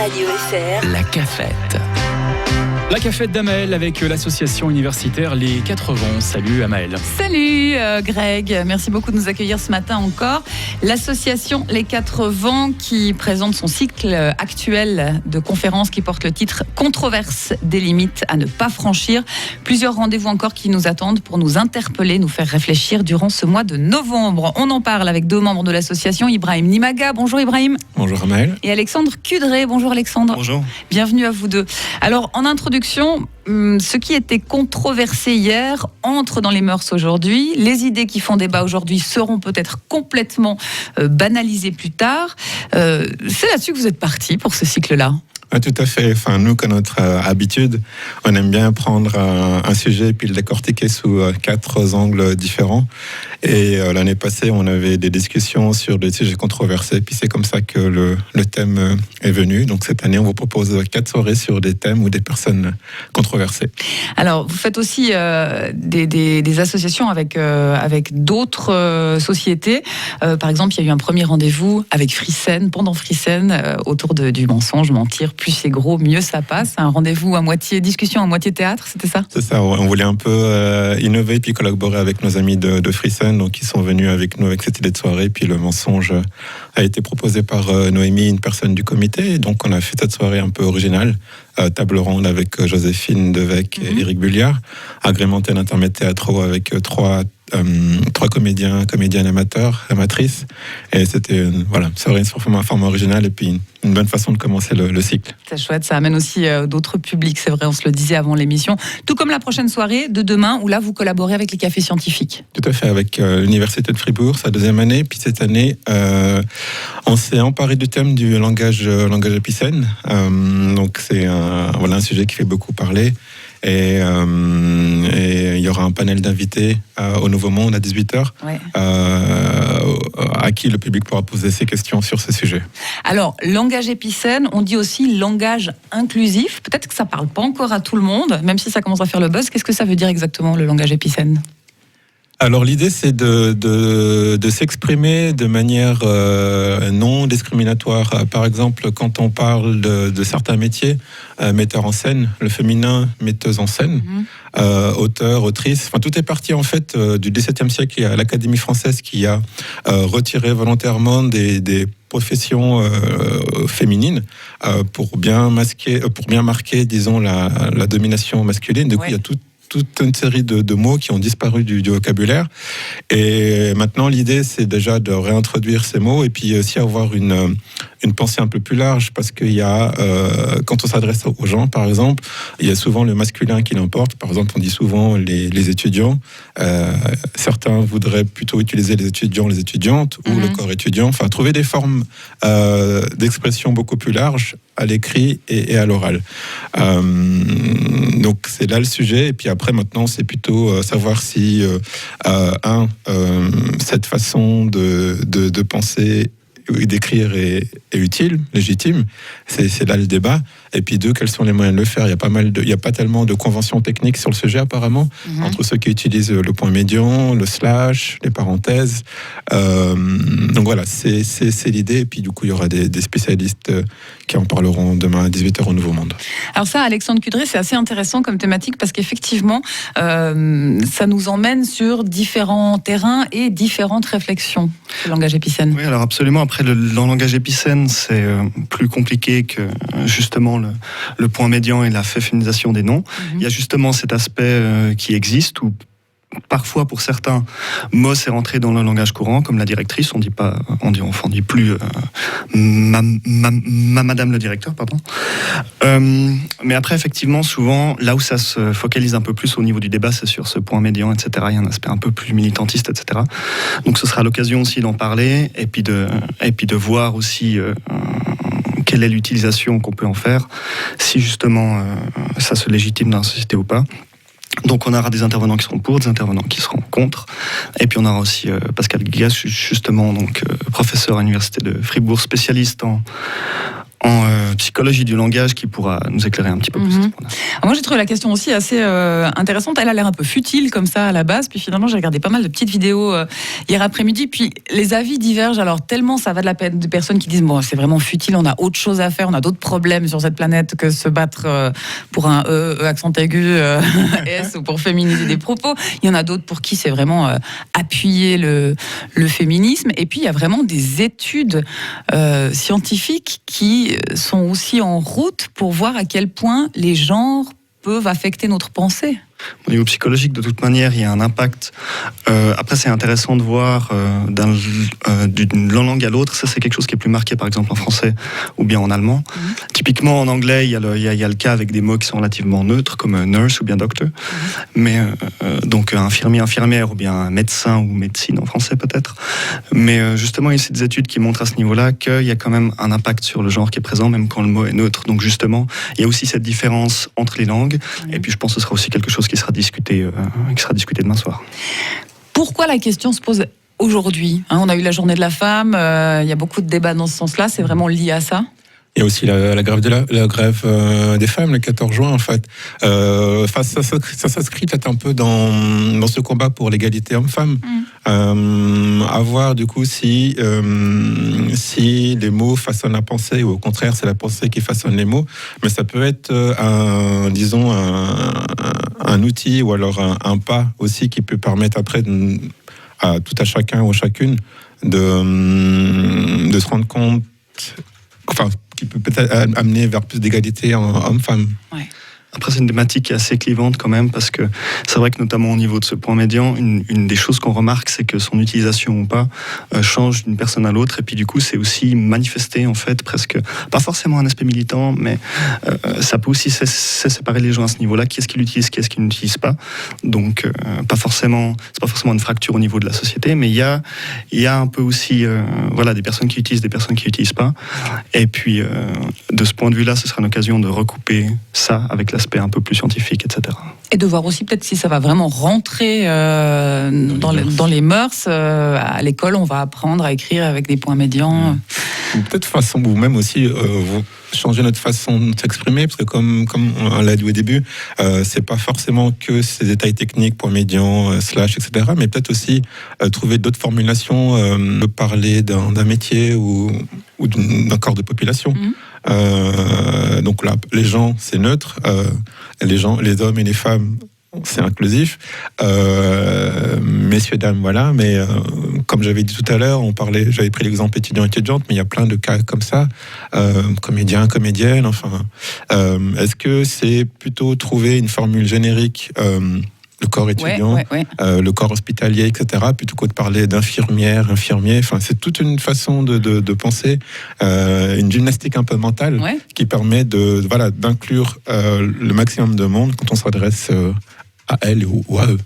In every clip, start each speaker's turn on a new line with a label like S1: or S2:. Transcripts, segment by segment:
S1: Radio FR,
S2: la cafette. La cafette d'Amaël avec l'association universitaire Les 4 Vents. Salut Amaël.
S3: Salut Greg, merci beaucoup de nous accueillir ce matin encore. L'association Les 4 Vents qui présente son cycle actuel de conférences qui porte le titre « Controverse des limites à ne pas franchir ». Plusieurs rendez-vous encore qui nous attendent pour nous interpeller, nous faire réfléchir durant ce mois de novembre. On en parle avec 2 membres de l'association, Ibrahim Nimaga. Bonjour Ibrahim.
S4: Bonjour Amaël.
S3: Et Alexandre Cudré. Bonjour Alexandre.
S4: Bonjour.
S3: Bienvenue à vous deux. Alors en introduction, ce qui était controversé hier entre dans les mœurs aujourd'hui. Les idées qui font débat aujourd'hui seront peut-être complètement banalisées plus tard. C'est là-dessus que vous êtes partis pour ce cycle-là.
S4: Tout à fait. Enfin, nous, comme notre habitude, on aime bien prendre un sujet et puis le décortiquer sous 4 angles différents. Et l'année passée, on avait des discussions sur des sujets controversés. Puis c'est comme ça que le thème est venu. Donc cette année, on vous propose 4 soirées sur des thèmes ou des personnes controversées. Alors,
S3: vous faites aussi des associations avec d'autres sociétés. Par exemple, il y a eu un premier rendez-vous avec Frissen, pendant Frissen, autour du mensonge, mentir. Plus c'est gros, mieux ça passe. Un rendez-vous à moitié discussion, à moitié théâtre, c'était ça ?
S4: C'est ça, on voulait un peu innover puis collaborer avec nos amis de Frissen, donc ils sont venus avec nous avec cette idée de soirée, puis le mensonge a été proposé par Noémie, une personne du comité, et donc on a fait cette soirée un peu originale, table ronde avec Joséphine Devec et Éric Bulliard, agrémenté d'intermèdes théâtraux avec 3 comédiennes amateurs, amatrices, et c'était une soirée sur un format original et puis une bonne façon de commencer le cycle.
S3: C'est chouette, ça amène aussi d'autres publics, c'est vrai, on se le disait avant l'émission, tout comme la prochaine soirée de demain où là vous collaborez avec les cafés scientifiques.
S4: Tout à fait, avec l'université de Fribourg, sa 2e année, puis cette année on s'est emparé du thème du langage épicène, donc c'est un sujet qui fait beaucoup parler. Et il y aura un panel d'invités au Nouveau Monde à 18h, ouais. À qui le public pourra poser ses questions sur ce sujet.
S3: Alors, langage épicène, on dit aussi langage inclusif. Peut-être que ça ne parle pas encore à tout le monde, même si ça commence à faire le buzz. Qu'est-ce que ça veut dire exactement, le langage épicène ?
S4: Alors l'idée c'est de s'exprimer de manière non discriminatoire. Par exemple, quand on parle de certains métiers, metteur en scène, le féminin, metteuse en scène, auteur, autrice, enfin tout est parti en fait du XVIIe siècle. Il y a l'Académie française qui a retiré volontairement des professions féminines pour bien marquer, disons, la domination masculine. Du coup, il y a toute une série de mots qui ont disparu du vocabulaire. Et maintenant, l'idée, c'est déjà de réintroduire ces mots et puis aussi avoir une pensée un peu plus large, parce qu'il y a, quand on s'adresse aux gens, par exemple, il y a souvent le masculin qui l'emporte. Par exemple, on dit souvent les étudiants. Certains voudraient plutôt utiliser les étudiants, les étudiantes, ou le corps étudiant. Enfin, trouver des formes d'expression beaucoup plus larges à l'écrit et à l'oral. Donc, c'est là le sujet. Et puis après, maintenant, c'est plutôt savoir si, cette façon de penser et d'écrire est utile, légitime. C'est là le débat. Et puis 2, quels sont les moyens de le faire ? Il y a pas tellement de conventions techniques sur le sujet apparemment, entre ceux qui utilisent le point médian, le slash, les parenthèses. Donc voilà, c'est l'idée. Et puis du coup, il y aura des spécialistes qui en parleront demain à 18h au Nouveau Monde.
S3: Alors ça, Alexandre Cudré, c'est assez intéressant comme thématique parce qu'effectivement, ça nous emmène sur différents terrains et différentes réflexions, le langage épicène.
S5: Oui, alors absolument. Après, le langage épicène, c'est plus compliqué que justement le point médian et la féminisation des noms. Il y a justement cet aspect qui existe où parfois, pour certains, mot c'est rentré dans le langage courant, comme la directrice, on dit plus madame le directeur, pardon. Mais après, effectivement, souvent, là où ça se focalise un peu plus au niveau du débat, c'est sur ce point médian, etc. Il y a un aspect un peu plus militantiste, etc. Donc, ce sera l'occasion aussi d'en parler et puis de voir aussi quelle est l'utilisation qu'on peut en faire, si justement ça se légitime dans la société ou pas. Donc on aura des intervenants qui seront pour, des intervenants qui seront contre, et puis on aura aussi Pascal Guigas, justement, donc professeur à l'université de Fribourg, spécialiste en psychologie du langage qui pourra nous éclairer un petit peu plus.
S3: Moi, j'ai trouvé la question aussi assez intéressante. Elle a l'air un peu futile comme ça à la base. Puis finalement, j'ai regardé pas mal de petites vidéos hier après-midi. Puis les avis divergent. Alors tellement ça va de la peine de personnes qui disent bon, c'est vraiment futile. On a autre chose à faire. On a d'autres problèmes sur cette planète que se battre pour un E accent aigu, S ou pour féminiser des propos. Il y en a d'autres pour qui c'est vraiment appuyer le féminisme. Et puis il y a vraiment des études scientifiques qui sont aussi en route pour voir à quel point les genres peuvent affecter notre pensée.
S5: Au niveau psychologique, de toute manière, il y a un impact. Après, c'est intéressant de voir d'une langue à l'autre. Ça, c'est quelque chose qui est plus marqué, par exemple, en français ou bien en allemand. Typiquement, en anglais, il y a le cas avec des mots qui sont relativement neutres, comme nurse ou bien doctor. Mais donc, infirmier, infirmière ou bien médecin ou médecine en français, peut-être. Mais justement, il y a des études qui montrent à ce niveau-là qu'il y a quand même un impact sur le genre qui est présent, même quand le mot est neutre. Donc, justement, il y a aussi cette différence entre les langues. Et puis, je pense que ce sera aussi quelque chose qui sera discuté demain soir.
S3: Pourquoi la question se pose aujourd'hui ? On a eu la journée de la femme, il y a beaucoup de débats dans ce sens-là, c'est vraiment lié à ça ?
S4: Il y a aussi la grève des femmes, le 14 juin, en fait. Ça s'inscrit peut-être un peu dans ce combat pour l'égalité homme-femme. À voir, du coup, si les mots façonnent la pensée, ou au contraire, c'est la pensée qui façonne les mots. Mais ça peut être, un outil, ou alors un pas aussi qui peut permettre après à tout à chacun ou chacune de se rendre compte, qui peut peut-être amener vers plus d'égalité homme-femme. Ouais.
S5: Après, c'est une thématique qui est assez clivante quand même, parce que c'est vrai que notamment au niveau de ce point médian, une des choses qu'on remarque, c'est que son utilisation ou pas change d'une personne à l'autre, et puis du coup, c'est aussi manifesté en fait, presque, pas forcément un aspect militant, mais ça peut aussi séparer les gens à ce niveau-là, qui est-ce qui l'utilise, qui est-ce qui n'utilise pas. Donc, c'est pas forcément une fracture au niveau de la société, mais il y a un peu aussi, des personnes qui utilisent, des personnes qui n'utilisent pas. Et puis, de ce point de vue-là, ce sera une occasion de recouper ça avec l'aspect un peu plus scientifique, etc.
S3: Et de voir aussi peut-être si ça va vraiment rentrer dans les mœurs. À l'école, on va apprendre à écrire avec des points médians.
S4: Peut-être façon, ou même aussi changer notre façon de s'exprimer, parce que comme on l'a dit au début, c'est pas forcément que ces détails techniques, points médians, slash, etc., mais peut-être aussi trouver d'autres formulations, parler d'un métier ou d'un corps de population. Donc là, les gens, c'est neutre. Les hommes et les femmes, c'est inclusif. Messieurs, dames, voilà. Mais comme j'avais dit tout à l'heure, j'avais pris l'exemple étudiant-étudiante, mais il y a plein de cas comme ça. Comédien, comédienne, enfin. Est-ce que c'est plutôt trouver une formule générique, le corps étudiant, le corps hospitalier, etc., plutôt que de parler d'infirmière, infirmier. Enfin, c'est toute une façon de penser, une gymnastique un peu mentale qui permet d'inclure le maximum de monde quand on s'adresse à elle ou à eux.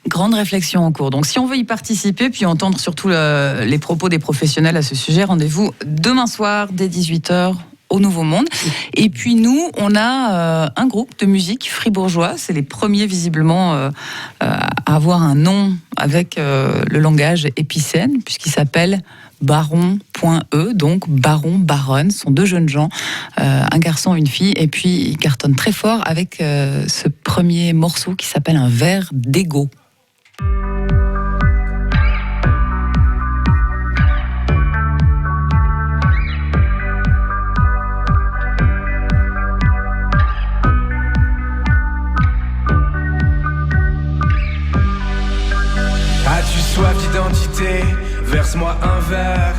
S3: Grande réflexion en cours. Donc, si on veut y participer, puis entendre surtout les propos des professionnels à ce sujet, rendez-vous demain soir dès 18h. Au Nouveau Monde. Et puis nous, on a un groupe de musique fribourgeois. C'est les premiers visiblement à avoir un nom avec le langage épicène, puisqu'il s'appelle Baron.e, donc Baron, Baronne. Ce sont deux jeunes gens, un garçon, une fille, et puis ils cartonnent très fort avec ce premier morceau qui s'appelle Un verre d'ego.
S1: Soif d'identité, verse-moi un verre.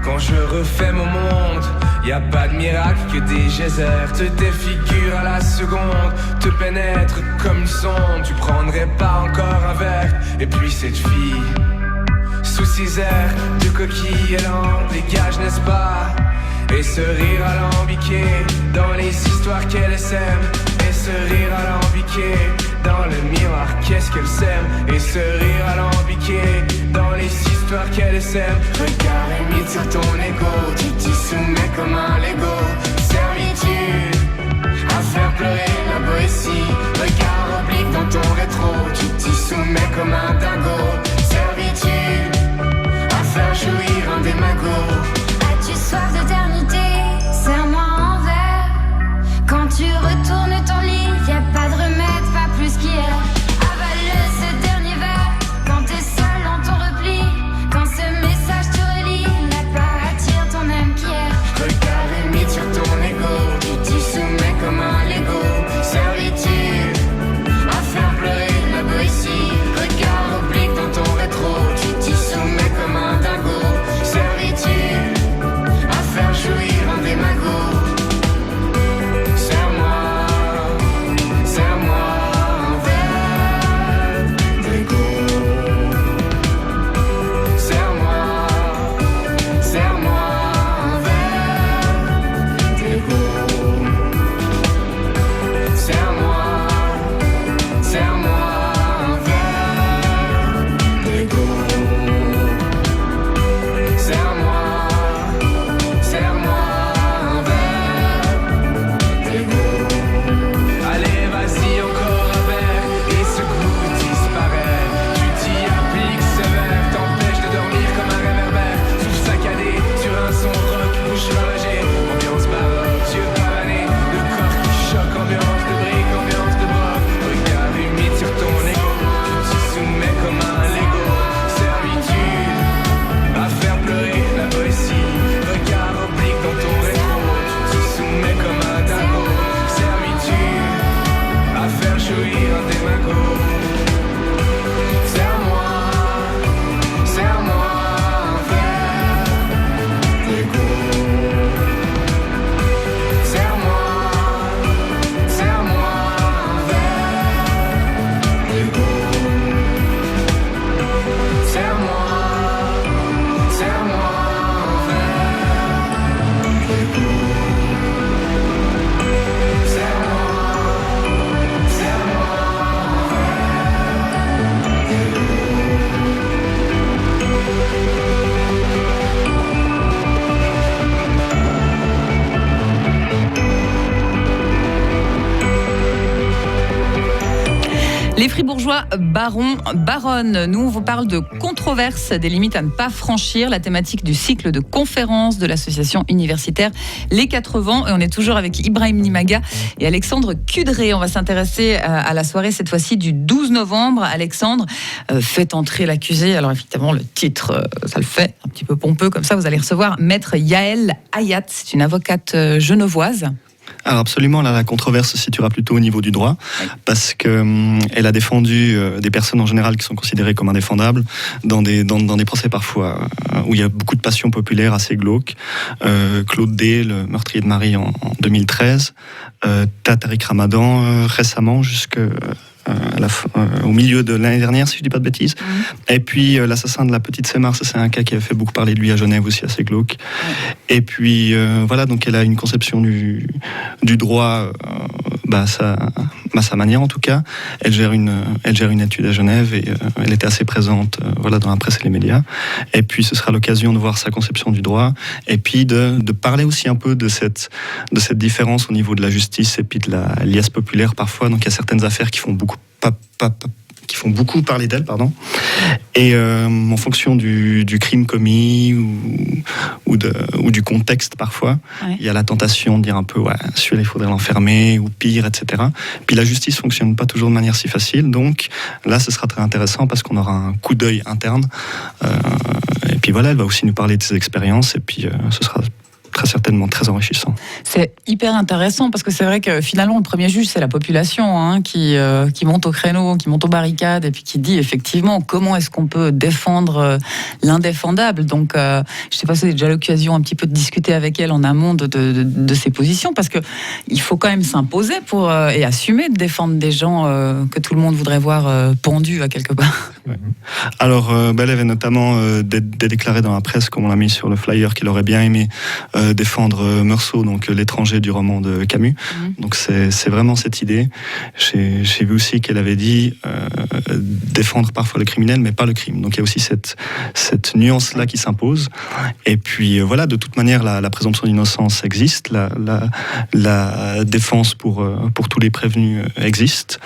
S1: Quand je refais mon monde, y a pas de miracle que des geysers te défigurent à la seconde, te pénètrent comme une sonde. Tu prendrais pas encore un verre. Et puis cette fille, sous ses airs de coquille, elle en dégage, n'est-ce pas? Et ce rire alambiqué dans les histoires qu'elle sème. Et ce rire alambiqué dans le miroir, qu'est-ce qu'elle sème. Et ce rire alambiqué dans les histoires qu'elle sème. Regard émite sur ton ego, tu t'y soumets comme un Lego. Servitude à faire pleurer la Boétie. Regard oblique dans ton rétro, tu t'y soumets comme un dingo. Servitude à faire jouir un démago.
S6: As-tu soif d'éternité? Serre-moi
S3: Les Fribourgeois baronnes, nous on vous parle de controverses, des limites à ne pas franchir, la thématique du cycle de conférences de l'association universitaire Les 4 Vents. Et on est toujours avec Ibrahim Nimaga et Alexandre Cudré. On va s'intéresser à la soirée cette fois-ci du 12 novembre. Alexandre, faites entrer l'accusé. Alors évidemment le titre, ça le fait un petit peu pompeux comme ça. Vous allez recevoir Maître Yael Hayat, c'est une avocate genevoise.
S5: Alors absolument, là, la controverse se situera plutôt au niveau du droit, parce qu'elle a défendu des personnes en général qui sont considérées comme indéfendables dans des procès parfois où il y a beaucoup de passions populaires assez glauques. Claude D, le meurtrier de Marie en 2013, Tariq Ramadan récemment au milieu de l'année dernière, si je ne dis pas de bêtises. Et puis l'assassin de la petite Semar, ça c'est un cas qui a fait beaucoup parler de lui à Genève aussi, assez glauque. Et puis voilà, donc elle a une conception du droit, sa manière en tout cas. Elle gère une étude à Genève et elle était assez présente dans la presse et les médias. Et puis ce sera l'occasion de voir sa conception du droit et puis de parler aussi un peu de cette différence au niveau de la justice et puis de la liesse populaire parfois. Donc il y a certaines affaires qui font beaucoup parler d'elle, et en fonction du crime commis ou du contexte parfois, il y a la tentation de dire un peu celui-là il faudrait l'enfermer ou pire, etc. Puis la justice fonctionne pas toujours de manière si facile, donc là ce sera très intéressant parce qu'on aura un coup d'œil interne, et puis voilà, elle va aussi nous parler de ses expériences et puis ce sera très certainement très enrichissant.
S3: C'est hyper intéressant parce que c'est vrai que finalement le premier juge c'est la population qui monte au créneau, qui monte aux barricades et puis qui dit effectivement comment est-ce qu'on peut défendre l'indéfendable. Donc je sais pas si vous avez déjà l'occasion un petit peu de discuter avec elle en amont de ses positions, parce que il faut quand même s'imposer et assumer de défendre des gens que tout le monde voudrait voir pendus à quelque part.
S5: Ouais. Alors elle avait notamment déclaré dans la presse, comme on l'a mis sur le flyer, qu'il aurait bien aimé défendre Meursault, donc l'étranger du roman de Camus. Donc c'est vraiment cette idée. J'ai vu aussi qu'elle avait dit défendre parfois le criminel, mais pas le crime. Donc il y a aussi cette nuance-là qui s'impose. Et puis voilà, de toute manière, la présomption d'innocence existe, la défense pour tous les prévenus existe.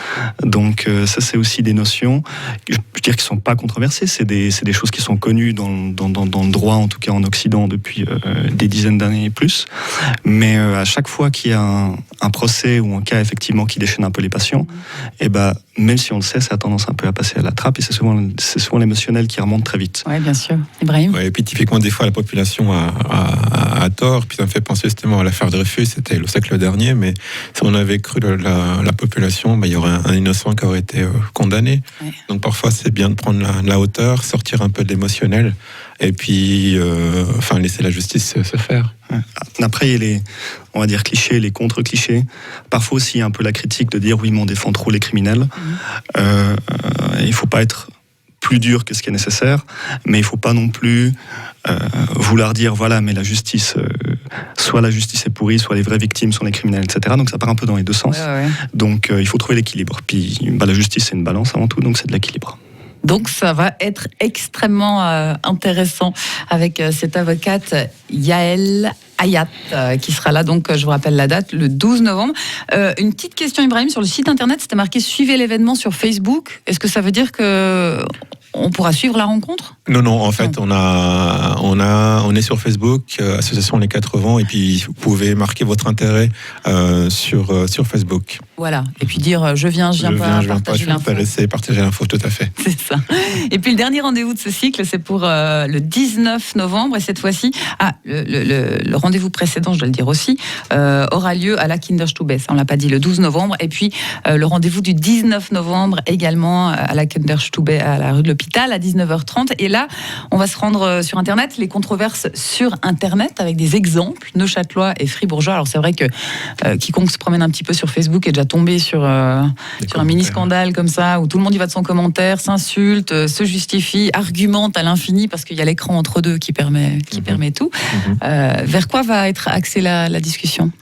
S5: Donc ça, c'est aussi des notions, je veux dire, qui ne sont pas controversées. C'est des choses qui sont connues dans le droit, en tout cas en Occident, depuis des dizaines d'années et plus, mais à chaque fois qu'il y a un procès ou un cas effectivement qui déchaîne un peu les passions, et même si on le sait, ça a tendance un peu à passer à la trappe et c'est souvent l'émotionnel qui remonte très vite.
S3: Oui, bien sûr. Ibrahim.
S4: Et puis typiquement des fois la population a tort, puis ça me fait penser justement à l'affaire Dreyfus, c'était le siècle dernier, mais si on avait cru la population, il y aurait un innocent qui aurait été condamné. Ouais. Donc parfois c'est bien de prendre la hauteur, sortir un peu de l'émotionnel et puis laisser la justice se faire.
S5: Après, il y a les, on va dire, clichés, les contre-clichés. Parfois aussi, il y a un peu la critique de dire oui, mais on défend trop les criminels. Il ne faut pas être plus dur que ce qui est nécessaire, mais il ne faut pas non plus vouloir dire voilà, mais la justice, soit la justice est pourrie, soit les vraies victimes sont les criminels, etc. Donc ça part un peu dans les deux sens. Ouais. Donc il faut trouver l'équilibre. Puis la justice, c'est une balance avant tout, donc c'est de l'équilibre.
S3: Donc ça va être extrêmement intéressant avec cette avocate Yael Hayat qui sera là, donc je vous rappelle la date, le 12 novembre. Une petite question, Ibrahim, sur le site internet, c'était marqué « Suivez l'événement sur Facebook ». Est-ce que ça veut dire que on pourra suivre la rencontre ?
S4: Non, en fait, on est sur Facebook, Association Les 4 Vents, et puis vous pouvez marquer votre intérêt sur Facebook.
S3: Voilà, et puis dire je viens pas, je suis
S4: intéressé, partager l'info, tout à fait.
S3: C'est ça. Et puis le dernier rendez-vous de ce cycle, c'est pour le 19 novembre, et cette fois-ci, le rendez-vous précédent, je dois le dire aussi, aura lieu à la Kinderstube, ça on l'a pas dit, le 12 novembre, et puis le rendez-vous du 19 novembre également à la Kinderstube, à la rue de l'Hôpital, à 19h30, et là, on va se rendre sur Internet, les controverses sur Internet, avec des exemples, neuchâtelois et fribourgeois. Alors c'est vrai que quiconque se promène un petit peu sur Facebook est déjà tombé sur un mini-scandale comme ça, où tout le monde y va de son commentaire, s'insulte, se justifie, argumente à l'infini, parce qu'il y a l'écran entre deux qui permet tout. Vers quoi va être axée la discussion ?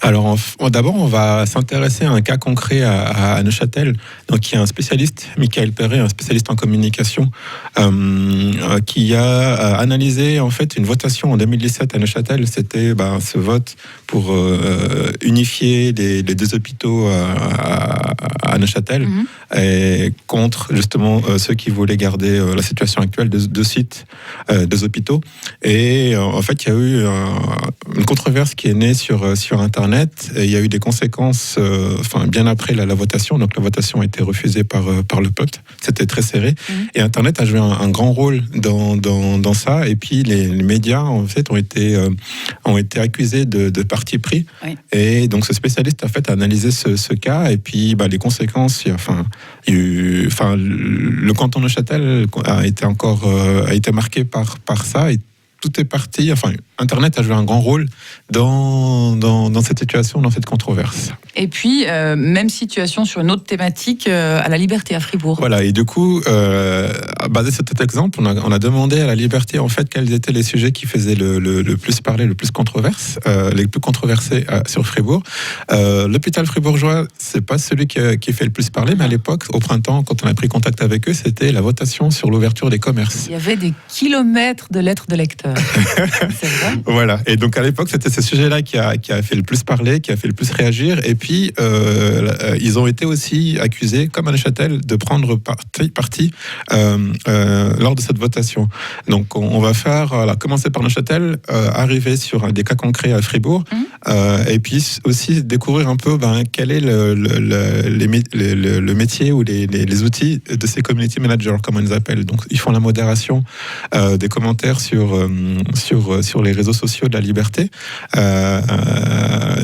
S4: Alors d'abord, on va s'intéresser à un cas concret à Neuchâtel, donc il y a un spécialiste, Michael Perret, un spécialiste en communication, qui a analysé en fait une votation en 2017 à Neuchâtel. C'était ce vote pour unifier les deux hôpitaux à Neuchâtel et contre justement ceux qui voulaient garder la situation actuelle de deux sites, deux hôpitaux. Et en fait, il y a eu une controverse qui est née sur Internet. Et il y a eu des conséquences bien après la votation. Donc la votation a été refusée par le peuple. C'était très serré. Et Internet a joué un grand rôle dans ça. Et puis les médias en fait ont été accusés de parti pris. Oui. Et donc ce spécialiste en fait a analysé ce cas. Et puis les conséquences. Le canton de Neuchâtel a été marqué par ça. Et tout est parti. Internet a joué un grand rôle dans cette situation, dans cette controverse.
S3: Et puis, même situation sur une autre thématique à la Liberté à Fribourg.
S4: Voilà, et du coup, basé sur cet exemple, on a demandé à la Liberté, en fait, quels étaient les sujets qui faisaient le plus parler, le plus controverse, les plus controversés sur Fribourg. L'hôpital fribourgeois, c'est pas celui qui fait le plus parler, mais à l'époque, au printemps, quand on a pris contact avec eux, c'était la votation sur l'ouverture des commerces.
S3: Il y avait des kilomètres de lettres de lecteurs. C'est vrai.
S4: Voilà, et donc à l'époque, c'était ce sujet-là qui a fait le plus parler, qui a fait le plus réagir, et puis ils ont été aussi accusés, comme à Neuchâtel, de prendre parti lors de cette votation. Donc on va commencer par Neuchâtel, arriver sur des cas concrets à Fribourg, et puis aussi découvrir un peu quel est le métier ou les outils de ces community managers, comme on les appelle. Donc ils font la modération des commentaires sur les réseaux sociaux de la Liberté.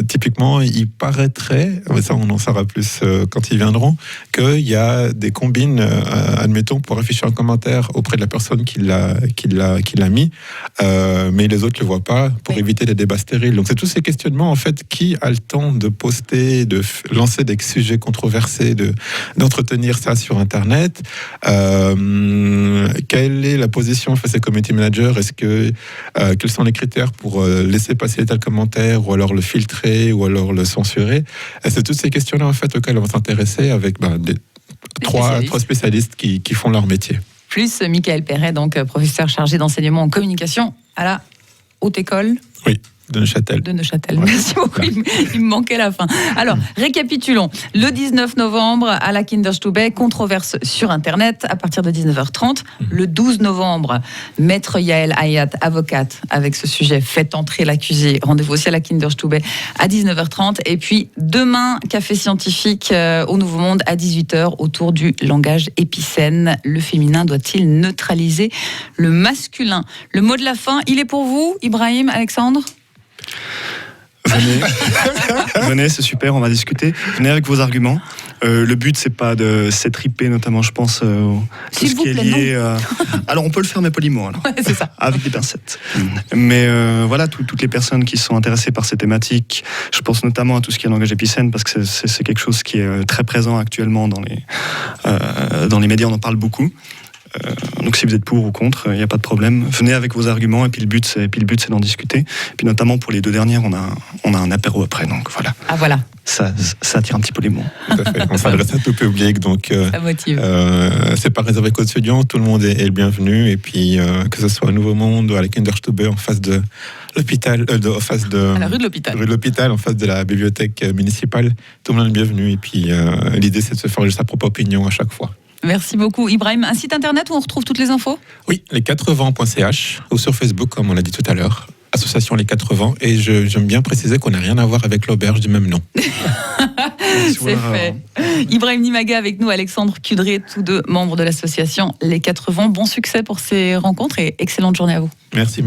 S4: Typiquement, il paraîtrait, mais ça on en saura plus quand ils viendront, qu'il y a des combines, admettons, pour afficher un commentaire auprès de la personne qui l'a mis, mais les autres ne le voient pas, pour éviter des débats stériles. Donc c'est tous ces questionnements, en fait, qui a le temps de poster, de lancer des sujets controversés, d'entretenir ça sur Internet. Quelle est la position face à community manager? Quels sont les critères pour laisser passer tel commentaire, ou alors le filtrer, ou alors le censurer? C'est toutes ces questions-là, en fait, auxquelles on va s'intéresser avec trois spécialistes qui font leur métier.
S3: Plus Michael Perret, donc professeur chargé d'enseignement en communication à la Haute École.
S4: Oui. De Neuchâtel.
S3: Ouais. Merci beaucoup, il me manquait la fin. Alors, récapitulons. Le 19 novembre, à la Kinderstube, controverse sur Internet à partir de 19h30. Le 12 novembre, Maître Yael Hayat, avocate, avec ce sujet, fait entrer l'accusé. Rendez-vous aussi à la Kinderstube à 19h30. Et puis, demain, café scientifique au Nouveau Monde à 18h autour du langage épicène. Le féminin doit-il neutraliser le masculin? Le mot de la fin, il est pour vous, Ibrahim, Alexandre?
S5: Venez, c'est super, on va discuter. Venez avec vos arguments. Le but, c'est pas de s'étriper, notamment, je pense, tout ce qui est lié. Alors, on peut le faire, mais poliment, alors.
S3: Ouais, c'est ça.
S5: Avec des pincettes. Mais voilà, toutes les personnes qui sont intéressées par ces thématiques, je pense notamment à tout ce qui est langage épicène, parce que c'est quelque chose qui est très présent actuellement dans les médias, on en parle beaucoup. Donc si vous êtes pour ou contre, il n'y a pas de problème. Venez avec vos arguments, et puis le but c'est d'en discuter. Et puis notamment pour les deux dernières, on a un apéro après, donc voilà.
S3: Ah voilà.
S5: Ça attire un petit peu les mots.
S4: Tout à fait. On s'adresse à tout public, donc
S3: ça motive.
S4: C'est pas réservé qu'aux étudiants, tout le monde est le bienvenu. Et puis que ce soit à Nouveau Monde ou à la Kinderstube, en face de l'hôpital,
S3: à la rue de l'hôpital.
S4: Rue de l'hôpital, en face de la bibliothèque municipale, tout le monde est le bienvenu. Et puis l'idée, c'est de se forger sa propre opinion à chaque fois.
S3: Merci beaucoup. Ibrahim, un site internet où on retrouve toutes les infos?
S4: Oui, les4vents.ch ou sur Facebook, comme on l'a dit tout à l'heure. Association Les 4 Vents. Et j'aime bien préciser qu'on n'a rien à voir avec l'auberge du même nom.
S3: C'est fait. Ibrahim Nimaga avec nous, Alexandre Cudré, tous deux membres de l'association Les 4 Vents. Bon succès pour ces rencontres et excellente journée à vous.
S4: Merci.